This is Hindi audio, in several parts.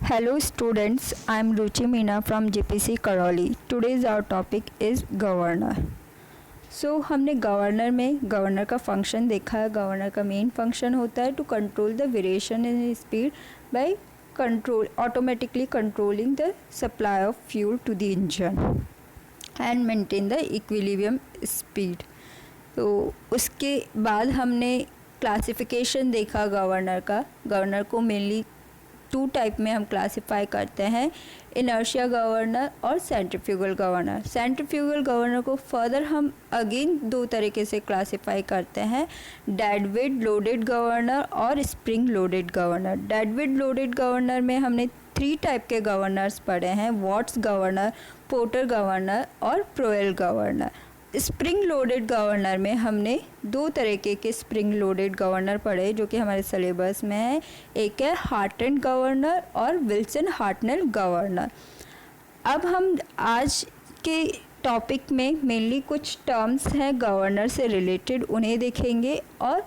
Hello students, I am Ruchi Meena from JPC Karoli. Today's our topic is governor. हमने गवर्नर का फंक्शन देखा है. गवर्नर का मेन फंक्शन होता है to control the variation in speed by automatically controlling the supply of fuel to the engine and maintain the equilibrium speed. तो उसके बाद हमने क्लासिफिकेशन देखा गवर्नर का. गवर्नर को मेनली टू टाइप में हम क्लासिफाई करते हैं, इनर्शिया गवर्नर और सेंट्रीफ्यूगल गवर्नर. सेंट्रीफ्यूगल गवर्नर को फर्दर हम अगेन दो तरीके से क्लासिफाई करते हैं, डेड वेट लोडेड गवर्नर और spring loaded governor. Dead weight loaded governor में हमने 3 टाइप के गवर्नर्स पढ़े हैं, वॉट्स गवर्नर, पोर्टर गवर्नर और प्रोएल गवर्नर. स्प्रिंग लोडेड गवर्नर में हमने 2 तरीके के स्प्रिंग लोडेड गवर्नर पढ़े जो कि हमारे सिलेबस में है. एक है हार्टन गवर्नर और विल्सन हार्टनेल गवर्नर. अब हम आज के टॉपिक में मेनली कुछ टर्म्स हैं गवर्नर से रिलेटेड, उन्हें देखेंगे और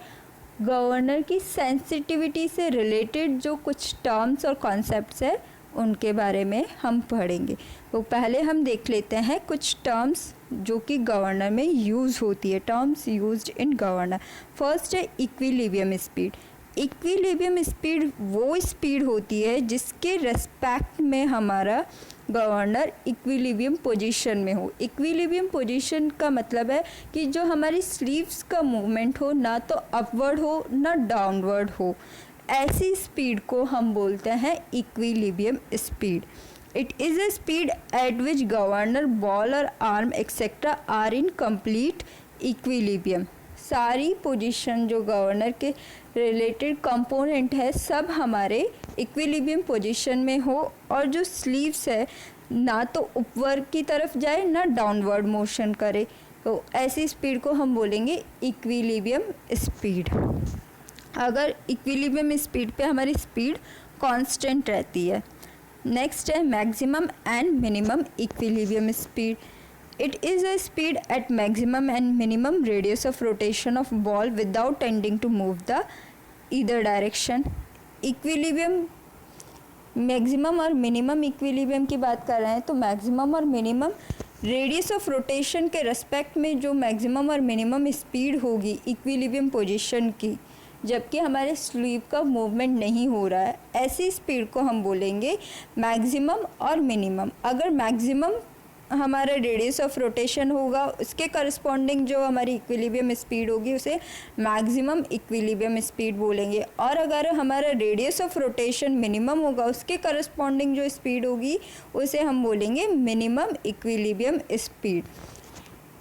गवर्नर की सेंसिटिविटी से रिलेटेड जो कुछ टर्म्स और कॉन्सेप्ट्स है उनके बारे में हम पढ़ेंगे. तो पहले हम देख लेते हैं कुछ टर्म्स जो कि गवर्नर में यूज़ होती है, terms used in governor. First है इक्विलिब्रियम स्पीड. इक्विलिब्रियम स्पीड वो स्पीड होती है जिसके रेस्पेक्ट में हमारा गवर्नर इक्विलिब्रियम पोजीशन में हो. इक्विलिब्रियम पोजीशन का मतलब है कि जो हमारी स्लीव्स का मूवमेंट हो ना तो अपवर्ड हो ना डाउनवर्ड हो, ऐसी स्पीड को हम बोलते हैं equilibrium speed. It is a speed at which governor ball और arm et cetera are in complete equilibrium. सारी पोजीशन जो गवर्नर के रिलेटेड कंपोनेंट है सब हमारे इक्विलिब्रियम पोजीशन में हो और जो स्लीव्स है ना तो upward की तरफ जाए ना डाउनवर्ड मोशन करे, तो ऐसी स्पीड को हम बोलेंगे इक्विलिब्रियम स्पीड. अगर इक्विलिब्रियम स्पीड पे हमारी स्पीड कांस्टेंट रहती है. नेक्स्ट है maximum and minimum equilibrium speed. It is a speed at maximum and minimum radius of rotation of ball without tending to move the either direction. Equilibrium maximum और मिनिमम इक्विलिब्रियम की बात कर रहे हैं तो मैक्सिमम और मिनिमम रेडियस ऑफ रोटेशन के रेस्पेक्ट में जो मैक्सिमम और मिनिमम स्पीड होगी इक्विलिब्रियम पोजीशन की, जबकि हमारे स्लीव का मूवमेंट नहीं हो रहा है, ऐसी स्पीड को हम बोलेंगे मैक्सिमम और मिनिमम. अगर मैक्सिमम हमारा रेडियस ऑफ रोटेशन होगा उसके करस्पॉन्डिंग जो हमारी इक्विलिब्रियम स्पीड होगी उसे मैक्सिमम इक्विलिब्रियम स्पीड बोलेंगे, और अगर हमारा रेडियस ऑफ रोटेशन मिनिमम होगा उसके करस्पॉन्डिंग जो स्पीड होगी उसे हम बोलेंगे minimum equilibrium speed.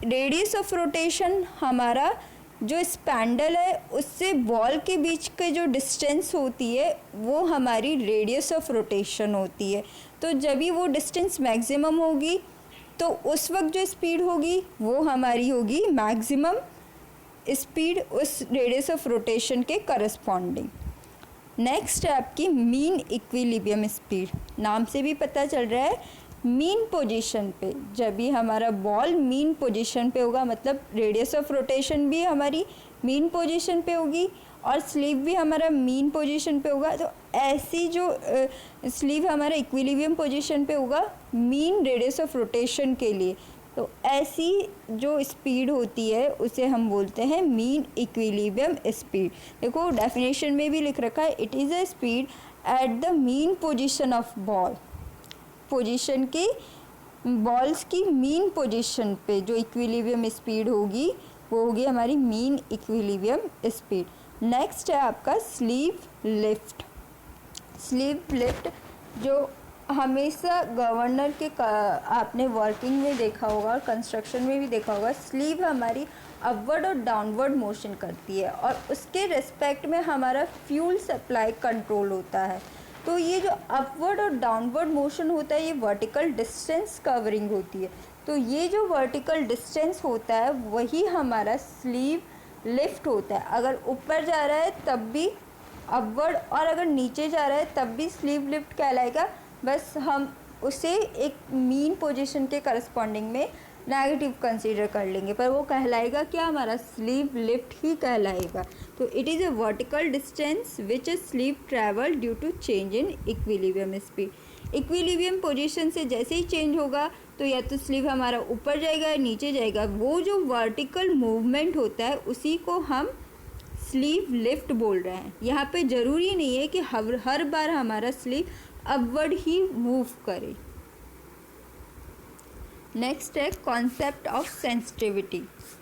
Radius of rotation हमारा जो स्पैंडल है उससे बॉल के बीच के जो डिस्टेंस होती है वो हमारी रेडियस ऑफ रोटेशन होती है. तो जब भी वो डिस्टेंस मैक्सिमम होगी तो उस वक्त जो स्पीड होगी वो हमारी होगी मैक्सिमम स्पीड उस रेडियस ऑफ रोटेशन के करस्पॉन्डिंग. नेक्स्ट है आपकी मीन इक्विलिब्रियम स्पीड. नाम से भी पता चल रहा है मीन पोजीशन पे, जब भी हमारा बॉल मीन पोजीशन पे होगा मतलब रेडियस ऑफ रोटेशन भी हमारी मीन पोजीशन पे होगी और स्लीव भी हमारा मीन पोजीशन पे होगा, तो ऐसी जो स्लीव हमारा इक्विलिब्रियम पोजीशन पे होगा मीन रेडियस ऑफ रोटेशन के लिए, तो ऐसी जो स्पीड होती है उसे हम बोलते हैं मीन इक्विलिब्रियम स्पीड. देखो डेफिनेशन में भी लिख रखा है, it is a speed at the mean position of ball. Position की बॉल्स की मीन पोजीशन पे जो इक्विलिब्रियम स्पीड होगी वो होगी हमारी मीन इक्विलिब्रियम स्पीड. नेक्स्ट है आपका स्लीव लिफ्ट. स्लीव लिफ्ट जो हमेशा गवर्नर के आपने वर्किंग में देखा होगा और कंस्ट्रक्शन में भी देखा होगा, स्लीव हमारी अपवर्ड और डाउनवर्ड मोशन करती है और उसके रिस्पेक्ट में हमारा फ्यूल सप्लाई कंट्रोल होता है. तो ये जो अपवर्ड और डाउनवर्ड मोशन होता है ये वर्टिकल डिस्टेंस कवरिंग होती है. तो ये जो वर्टिकल डिस्टेंस होता है वही हमारा स्लीव लिफ्ट होता है. अगर ऊपर जा रहा है तब भी अपवर्ड और अगर नीचे जा रहा है तब भी स्लीव लिफ्ट कहलाएगा. बस हम उसे एक मीन पोजीशन के करस्पॉन्डिंग में नेगेटिव कंसीडर कर लेंगे, पर वो कहलाएगा क्या, हमारा स्लीव लिफ्ट ही कहलाएगा. तो it is a vertical distance which is sleeve travel due to change in equilibrium speed. Equilibrium position से जैसे ही चेंज होगा तो या तो स्लीव हमारा ऊपर जाएगा या नीचे जाएगा, वो जो वर्टिकल मूवमेंट होता है उसी को हम स्लीव लिफ्ट बोल रहे हैं। यहाँ पे ज़रूरी नहीं है कि हर बार हमारा स्लीव अपवर्ड ही मूव करे। नेक्स्ट है कॉन्सेप्ट ऑफ सेंसिटिविटी।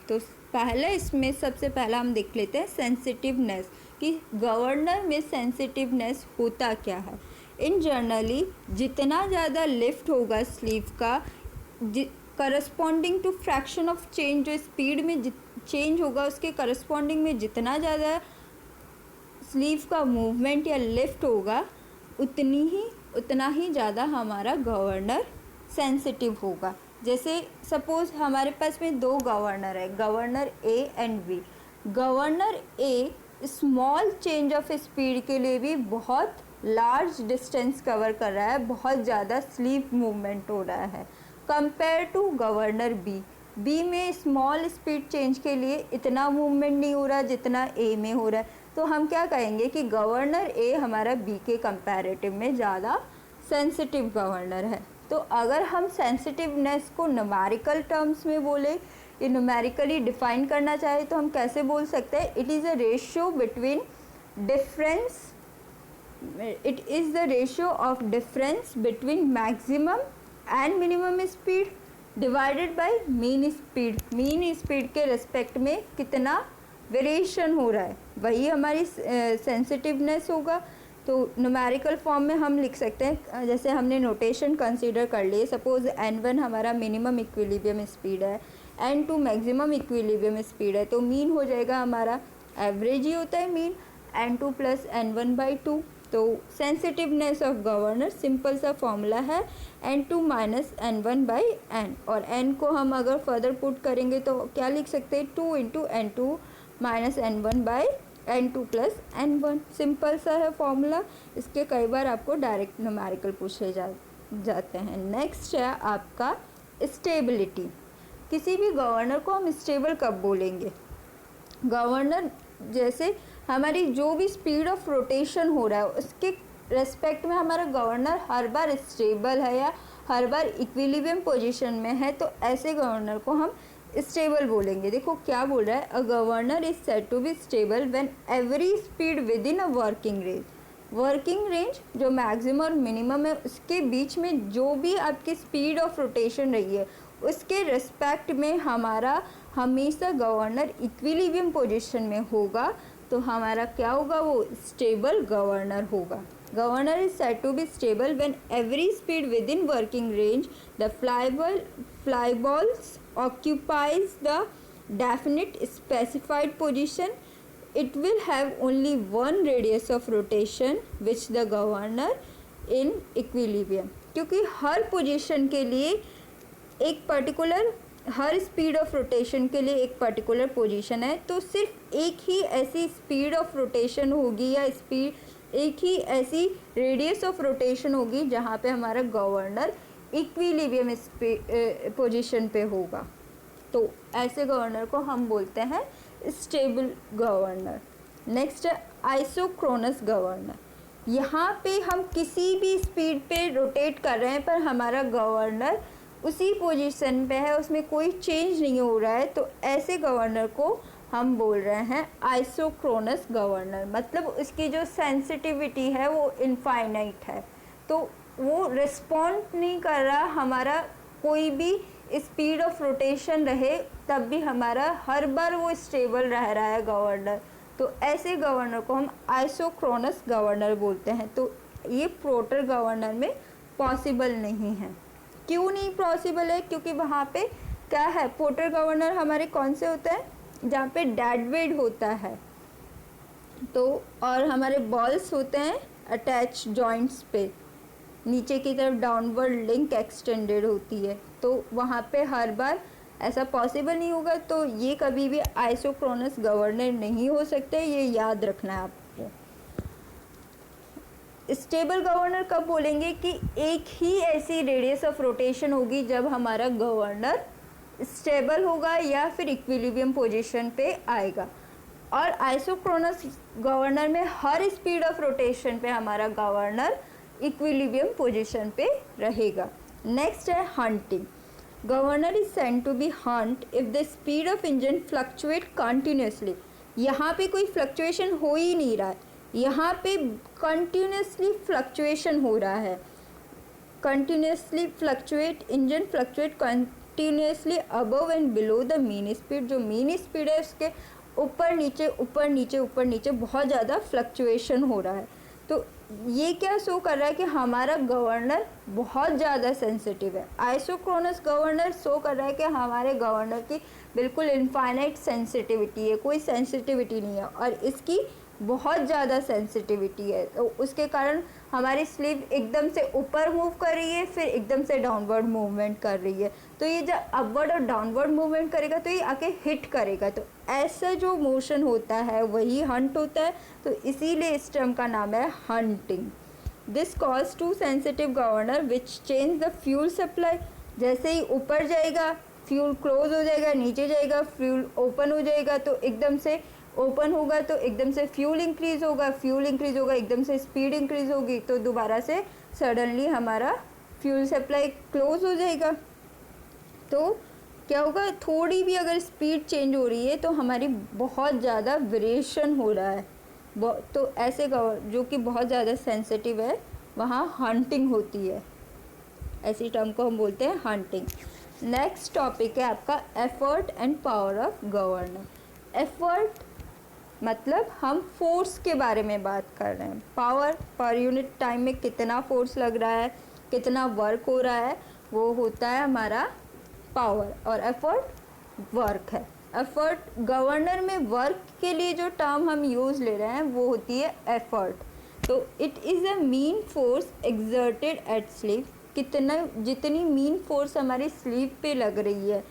तो पहले इसमें सबसे पहला हम देख लेते हैं सेंसिटिवनेस, कि गवर्नर में सेंसिटिवनेस होता क्या है। इन जनरली जितना ज़्यादा लिफ्ट होगा स्लीव का, corresponding to fraction of change, जो स्पीड में चेंज होगा उसके करस्पॉन्डिंग में जितना ज़्यादा स्लीव का मूवमेंट या लिफ्ट होगा उतना ही ज़्यादा हमारा गवर्नर सेंसिटिव होगा। जैसे सपोज़ हमारे पास में दो गवर्नर है, governor A and B. Governor A small change of speed के लिए भी बहुत लार्ज डिस्टेंस कवर कर रहा है, बहुत ज़्यादा स्लीव मूवमेंट हो रहा है, compare to governor B. B में स्मॉल स्पीड चेंज के लिए इतना मूवमेंट नहीं हो रहा जितना ए में हो रहा है। तो हम क्या कहेंगे कि गवर्नर ए हमारा बी के कंपैरेटिव में ज़्यादा सेंसिटिव गवर्नर है। तो अगर हम सेंसिटिवनेस को न्यूमेरिकल टर्म्स में बोले या न्यूमेरिकली डिफाइन करना चाहे तो हम कैसे बोल सकते हैं, it is the ratio of difference between maximum and minimum speed divided by mean speed. Mean speed के रिस्पेक्ट में कितना वेरिएशन हो रहा है वही हमारी सेंसिटिवनेस होगा। तो न्यूमेरिकल फॉर्म में हम लिख सकते हैं, जैसे हमने नोटेशन कंसीडर कर लिए। सपोज n1 हमारा मिनिमम इक्विलिब्रियम स्पीड है, n2 मैक्सिमम इक्विलिब्रियम स्पीड है, तो मीन हो जाएगा हमारा, एवरेज ही होता है मीन, n2 प्लस n1/2। तो सेंसिटिवनेस ऑफ गवर्नर सिंपल सा फॉर्मूला है n2 माइनस n1/n, और n को हम अगर फर्दर पुट करेंगे तो क्या लिख सकते हैं, 2 into n2 minus n1/n2 plus n1। Simple सा है फॉर्मूला, इसके कई बार आपको डायरेक्ट न्यूमेरिकल पूछे जाते हैं। नेक्स्ट है आपका स्टेबिलिटी। किसी भी गवर्नर को हम स्टेबल कब बोलेंगे, गवर्नर जैसे हमारी जो भी स्पीड ऑफ रोटेशन हो रहा है उसके रेस्पेक्ट में हमारा गवर्नर हर बार स्टेबल है या हर बार इक्विलिब्रियम पोजीशन में है, तो ऐसे गवर्नर को हम स्टेबल बोलेंगे। देखो क्या बोल रहा है, a governor is said to be stable when every speed within a working range. Working range जो मैक्सिमम और मिनिमम है उसके बीच में जो भी आपकी स्पीड ऑफ रोटेशन रही है उसके रिस्पेक्ट में हमारा हमेशा गवर्नर इक्विलिब्रियम पोजीशन में होगा, तो हमारा क्या होगा, वो स्टेबल गवर्नर होगा। Governor is said to be stable when every speed within working range the flyballs occupies the definite specified position. It will have only one radius of rotation which the governor in equilibrium, क्योंकि हर पोजीशन के लिए एक particular, her speed of rotation के लिए एक पर्टिकुलर पोजीशन है, तो सिर्फ एक ही ऐसी स्पीड ऑफ रोटेशन होगी या एक ही ऐसी रेडियस ऑफ रोटेशन होगी जहाँ पे हमारा गवर्नर इक्विलिब्रियम पोजीशन पे होगा। तो ऐसे गवर्नर को हम बोलते हैं स्टेबल गवर्नर। नेक्स्ट है आइसोक्रोनस गवर्नर। यहाँ पे हम किसी भी स्पीड पे रोटेट कर रहे हैं पर हमारा गवर्नर उसी पोजीशन पे है, उसमें कोई चेंज नहीं हो रहा है, तो ऐसे गवर्नर को हम बोल रहे हैं आइसोक्रोनस गवर्नर। मतलब उसकी जो सेंसिटिविटी है वो इनफाइनाइट है, तो वो रिस्पॉन्ड नहीं कर रहा, हमारा कोई भी स्पीड ऑफ रोटेशन रहे तब भी हमारा हर बार वो स्टेबल रह रहा है गवर्नर, तो ऐसे गवर्नर को हम आइसोक्रोनस गवर्नर बोलते हैं। तो ये पोर्टर गवर्नर में पॉसिबल नहीं है। क्यों नहीं पॉसिबल है, क्योंकि वहाँ पे क्या है, पोर्टर गवर्नर हमारे कौन से होते हैं, जहाँ पे डेड वेट होता है, तो और हमारे बॉल्स होते हैं अटैच जॉइंट्स पे, नीचे की तरफ डाउनवर्ड लिंक एक्सटेंडेड होती है, तो वहाँ पे हर बार ऐसा पॉसिबल नहीं होगा, तो ये कभी भी आइसोक्रोनस गवर्नर नहीं हो सकते, ये याद रखना है आपको। स्टेबल गवर्नर कब बोलेंगे कि एक ही ऐसी रेडियस ऑफ रोटेशन होगी जब हमारा गवर्नर स्टेबल होगा या फिर इक्विलिब्रियम पोजीशन पे आएगा। और आइसोक्रोनस गवर्नर में हर स्पीड ऑफ रोटेशन पे हमारा गवर्नर इक्विलिब्रियम पोजीशन पे रहेगा। नेक्स्ट है hunting. Governor is sent to be hunt if the speed of engine fluctuate continuously. यहाँ पे कोई फ्लक्चुएशन हो ही नहीं रहा है, यहाँ पे कंटिन्यूसली फ्लक्चुएशन हो रहा है। Continuously fluctuate, engine fluctuate continuously above and below the mean speed. जो मीन स्पीड है उसके ऊपर नीचे ऊपर नीचे ऊपर नीचे बहुत ज़्यादा फ्लक्चुएशन हो रहा है। तो ये क्या शो कर रहा है कि हमारा गवर्नर बहुत ज़्यादा सेंसिटिव है। आइसोक्रोनस गवर्नर शो कर रहा है कि हमारे गवर्नर की बिल्कुल इनफाइनाइट सेंसिटिविटी है, कोई सेंसिटिविटी नहीं है, और इसकी बहुत ज़्यादा सेंसिटिविटी है। तो उसके कारण हमारी स्लीव एकदम से ऊपर मूव कर रही है, फिर एकदम से डाउनवर्ड मूवमेंट कर रही है। तो ये जब अपवर्ड और डाउनवर्ड मूवमेंट करेगा तो ये आके हिट करेगा। तो ऐसा जो मोशन होता है वही हंट होता है। तो इसीलिए इस टर्म का नाम है hunting. This cause to sensitive governor which change the fuel supply. जैसे ही ऊपर जाएगा फ्यूल क्लोज हो जाएगा, नीचे जाएगा फ्यूल ओपन हो जाएगा। तो एकदम से ओपन होगा तो एकदम से फ्यूल इंक्रीज़ होगा, फ्यूल इंक्रीज़ होगा एकदम से स्पीड इंक्रीज़ होगी, तो दोबारा से सडनली हमारा फ्यूल सप्लाई क्लोज हो जाएगा। तो क्या होगा, थोड़ी भी अगर स्पीड चेंज हो रही है तो हमारी बहुत ज़्यादा वेरिएशन हो रहा है। तो ऐसे जो कि बहुत ज़्यादा सेंसिटिव है वहाँ हंटिंग होती है। ऐसी टर्म को हम बोलते हैं हंटिंग। नेक्स्ट टॉपिक है आपका effort and power of governor. Effort मतलब हम फोर्स के बारे में बात कर रहे हैं। पावर पर यूनिट टाइम में कितना फोर्स लग रहा है, कितना वर्क हो रहा है, वो होता है हमारा पावर। और एफर्ट वर्क है। एफर्ट गवर्नर में वर्क के लिए जो टर्म हम यूज़ ले रहे हैं वो होती है एफर्ट। तो it is a mean force exerted at sleeve. जितनी मीन फोर्स हमारी स्लीव पे लग रही है,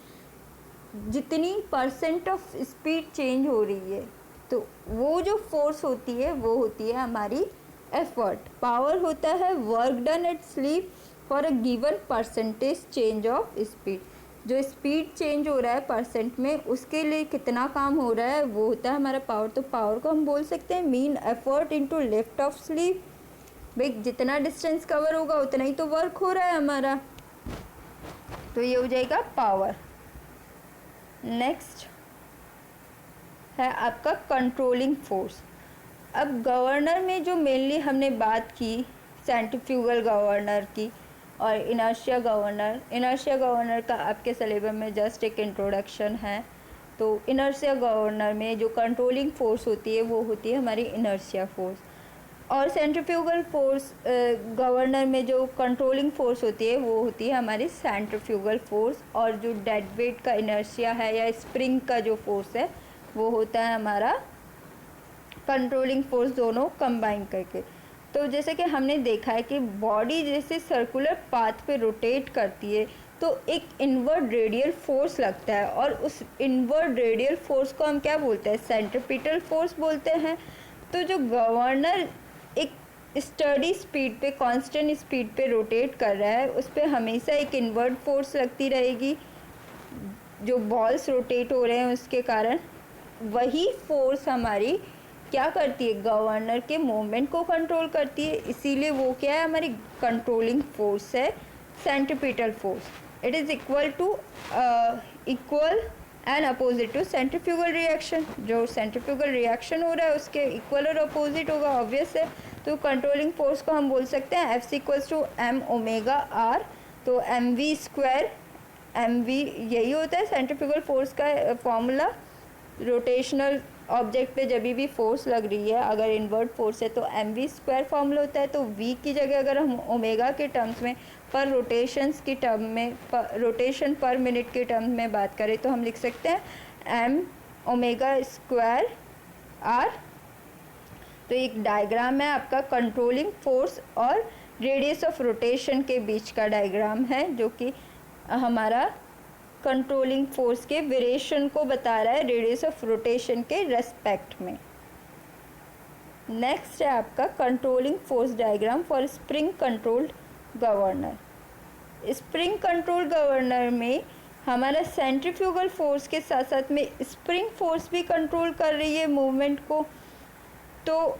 जितनी परसेंट ऑफ स्पीड चेंज हो रही है, तो वो जो फोर्स होती है वो होती है हमारी एफर्ट। पावर होता है work done at sleeve for a given percentage change of speed. जो स्पीड चेंज हो रहा है परसेंट में, उसके लिए कितना काम हो रहा है वो होता है हमारा पावर। तो पावर को हम बोल सकते हैं mean effort into lift off sleeve. भाई जितना डिस्टेंस कवर होगा उतना ही तो वर्क हो रहा है हमारा, तो ये हो जाएगा पावर। नेक्स्ट है आपका कंट्रोलिंग फोर्स। अब गवर्नर में जो मेनली हमने बात की सेंट्रीफ्यूगल गवर्नर की और इनर्शिया गवर्नर। इनर्शिया गवर्नर का आपके सिलेबस में जस्ट एक इंट्रोडक्शन है। तो इनर्शिया गवर्नर में जो कंट्रोलिंग फोर्स होती है वो होती है हमारी इनर्शिया फोर्स। और सेंट्रीफ्यूगल फोर्स गवर्नर में जो कंट्रोलिंग फोर्स होती है वो होती है हमारी सेंट्रीफ्यूगल फोर्स। और जो डेड वेट का इनर्शिया है या स्प्रिंग का जो फोर्स है वो होता है हमारा कंट्रोलिंग फोर्स, दोनों कंबाइन करके। तो जैसे कि हमने देखा है कि बॉडी जैसे सर्कुलर पाथ पे रोटेट करती है तो एक इनवर्ड रेडियल फोर्स लगता है, और उस इनवर्ड रेडियल फोर्स को हम क्या बोलते हैं, सेंट्रीपिटल फोर्स बोलते हैं। तो जो गवर्नर एक स्टडी स्पीड पे, कांस्टेंट स्पीड पे रोटेट कर रहा है, उस पर हमेशा एक इनवर्ड फोर्स लगती रहेगी। जो बॉल्स रोटेट हो रहे हैं उसके कारण वही फोर्स हमारी क्या करती है, गवर्नर के मूवमेंट को कंट्रोल करती है। इसीलिए वो क्या है, हमारी कंट्रोलिंग फोर्स है centripetal force. It is equal and opposite to centrifugal reaction. जो सेंट्रीफ्यूगल रिएक्शन हो रहा है उसके इक्वल और अपोजिट होगा, ऑब्वियस है। तो कंट्रोलिंग फोर्स को हम बोल सकते हैं F equals to M omega R. तो M V square, M V यही होता है सेंट्रीफ्यूगल फोर्स का फॉर्मूला। रोटेशनल ऑब्जेक्ट पे जब भी फोर्स लग रही है, अगर इनवर्ट फोर्स है तो एम वी स्क्वायर फॉर्मूला होता है। तो वी की जगह अगर हम ओमेगा के टर्म्स में, पर रोटेशंस की टर्म में, रोटेशन पर मिनट के टर्म में बात करें तो हम लिख सकते हैं एम ओमेगा स्क्वायर आर। तो एक डायग्राम है आपका कंट्रोलिंग फोर्स और रेडियस ऑफ रोटेशन के बीच का डायग्राम है, जो कि हमारा कंट्रोलिंग फोर्स के वेरिएशन को बता रहा है रेडियस ऑफ रोटेशन के रेस्पेक्ट में। नेक्स्ट है आपका controlling force diagram for spring controlled governor. Spring control governor में हमारा सेंट्रीफ्यूगल फोर्स के साथ साथ में स्प्रिंग फोर्स भी कंट्रोल कर रही है मूवमेंट को। तो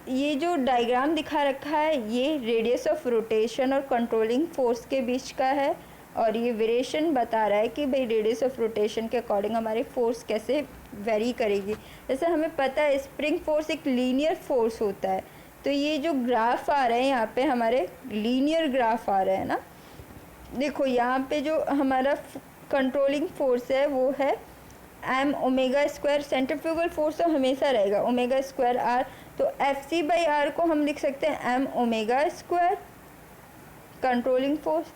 ये जो डायग्राम दिखा रखा है ये रेडियस ऑफ रोटेशन और कंट्रोलिंग फोर्स के बीच का है, और ये वेरिएशन बता रहा है कि भाई रेडियस ऑफ रोटेशन के अकॉर्डिंग हमारी फोर्स कैसे वेरी करेगी। जैसे हमें पता है स्प्रिंग फोर्स एक लीनियर फोर्स होता है, तो ये जो ग्राफ आ रहे हैं यहाँ पे हमारे लीनियर ग्राफ आ रहे हैं ना। देखो यहाँ पे जो हमारा कंट्रोलिंग फोर्स है वो है M omega square, centrifugal force तो हमेशा रहेगा ओमेगा स्क्वायर आर, तो एफ सी बाई आर को हम लिख सकते हैं M omega square controlling force.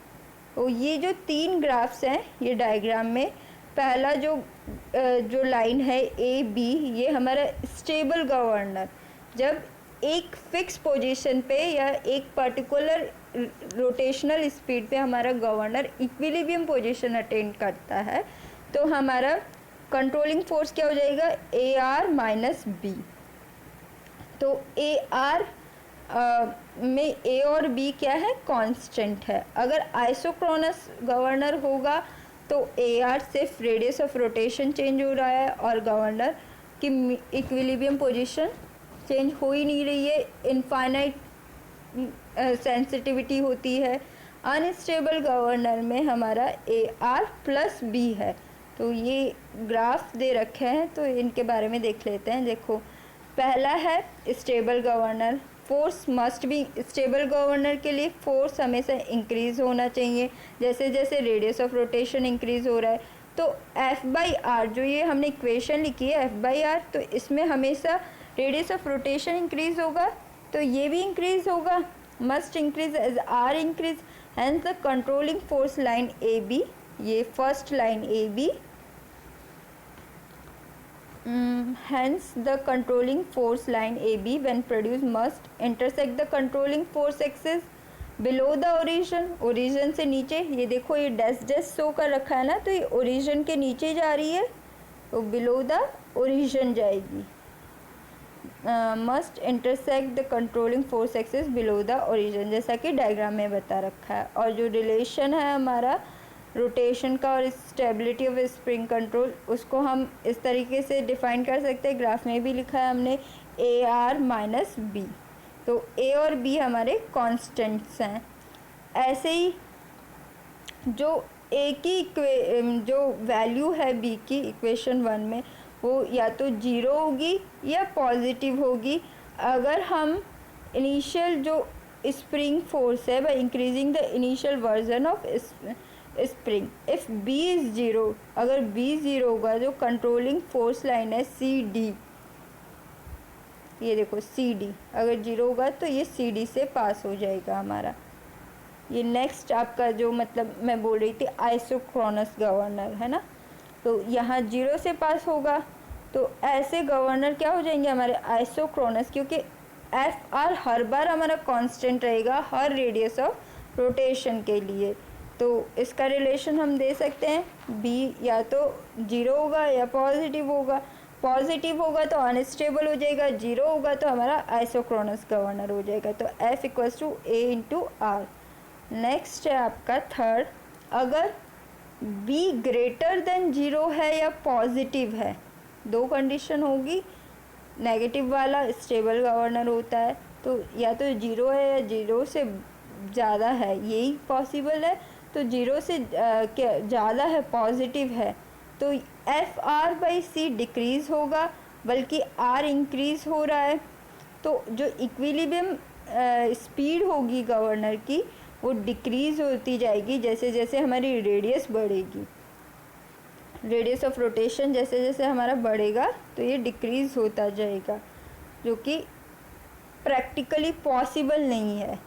तो ये जो 3 ग्राफ्स हैं ये डायग्राम में, पहला जो लाइन है ए बी, ये हमारा स्टेबल गवर्नर, जब एक फिक्स पोजीशन पे या एक पर्टिकुलर रोटेशनल स्पीड पे हमारा गवर्नर इक्विलिब्रियम पोजीशन अटेन करता है, तो हमारा कंट्रोलिंग फोर्स क्या हो जाएगा ए आर माइनस बी। तो ए आर में ए और बी क्या है कांस्टेंट है। अगर आइसोक्रोनस गवर्नर होगा तो ए आर सिर्फ रेडियस ऑफ रोटेशन चेंज हो रहा है और गवर्नर की इक्विलिब्रियम पोजीशन चेंज हो ही नहीं रही है, इनफाइनाइट सेंसिटिविटी होती है। अनस्टेबल गवर्नर में हमारा ए आर प्लस बी है। तो ये ग्राफ दे रखे हैं तो इनके बारे में देख लेते हैं। देखो पहला है stable governor, force must be, stable governor के लिए फोर्स हमेशा इंक्रीज होना चाहिए जैसे जैसे रेडियस ऑफ रोटेशन इंक्रीज हो रहा है। तो एफ बाई आर जो ये हमने इक्वेशन लिखी है एफ बाई आर, तो इसमें हमेशा रेडियस ऑफ रोटेशन इंक्रीज होगा तो ये भी इंक्रीज होगा, must increase as R increase, hence the controlling force line A B, ये first line A B, hence the controlling force line AB when produced must intersect the controlling force axis below the origin, origin से नीचे। ये देखो ये डैश डैश शो कर रखा है ना, तो ये ओरिजिन के नीचे जा रही है तो बिलो द ओरिजिन जाएगी। Must intersect the controlling force axis below the origin, जैसा कि डायग्राम में बता रखा है। और जो रिलेशन है हमारा रोटेशन का और स्टेबिलिटी ऑफ स्प्रिंग कंट्रोल, उसको हम इस तरीके से डिफाइन कर सकते हैं, ग्राफ में भी लिखा है हमने ए आर माइनस बी। तो ए और बी हमारे कांस्टेंट्स हैं। ऐसे ही जो ए की जो वैल्यू है बी की इक्वेशन 1 में वो या तो 0 होगी या पॉजिटिव होगी अगर हम इनिशियल जो स्प्रिंग फोर्स है by increasing the initial version of spring. If B is 0, अगर बी 0 होगा जो कंट्रोलिंग फोर्स लाइन है सी डी, ये देखो सी डी अगर 0 होगा तो ये सी डी से पास हो जाएगा हमारा। ये नेक्स्ट आपका जो मतलब मैं बोल रही थी आइसोक्रोनस गवर्नर है ना, तो यहाँ 0 से पास होगा तो ऐसे गवर्नर क्या हो जाएंगे हमारे आइसोक्रोनस, क्योंकि एफ आर हर बार हमारा कांस्टेंट रहेगा हर रेडियस ऑफ रोटेशन के लिए। तो इसका रिलेशन हम दे सकते हैं बी या तो 0 होगा या पॉजिटिव होगा। पॉजिटिव होगा तो अनस्टेबल हो जाएगा, 0 होगा तो हमारा आइसोक्रोनस गवर्नर हो जाएगा। तो F equals to A into R. Next है आपका थर्ड, अगर बी ग्रेटर देन 0 है या पॉजिटिव है, 2 कंडीशन होगी। नेगेटिव वाला स्टेबल गवर्नर होता है, तो या तो 0 है या 0 से ज़्यादा है, यही पॉसिबल है। तो 0 से ज़्यादा है पॉजिटिव है तो F R by C decrease होगा, बल्कि आर इंक्रीज़ हो रहा है। तो जो इक्विलिब्रियम स्पीड होगी गवर्नर की वो डिक्रीज़ होती जाएगी जैसे जैसे हमारी रेडियस बढ़ेगी। रेडियस ऑफ रोटेशन जैसे जैसे हमारा बढ़ेगा तो ये डिक्रीज़ होता जाएगा, जो कि प्रैक्टिकली पॉसिबल नहीं है।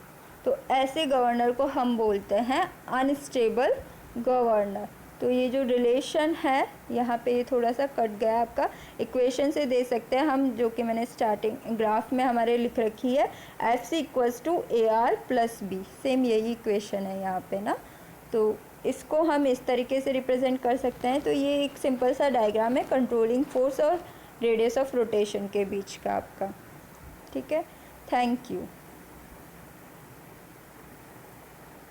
तो ऐसे गवर्नर को हम बोलते हैं अनस्टेबल गवर्नर। तो ये जो रिलेशन है यहाँ पे ये थोड़ा सा कट गया, आपका इक्वेशन से दे सकते हैं हम, जो कि मैंने स्टार्टिंग ग्राफ में हमारे लिख रखी है F C equals to A R plus B, same यही इक्वेशन है यहाँ पे ना। तो इसको हम इस तरीके से रिप्रेजेंट कर सकते हैं। तो ये एक सिंपल सा डायग्राम है कंट्रोलिंग फोर्स और रेडियस ऑफ रोटेशन के बीच का आपका। ठीक है, थैंक यू।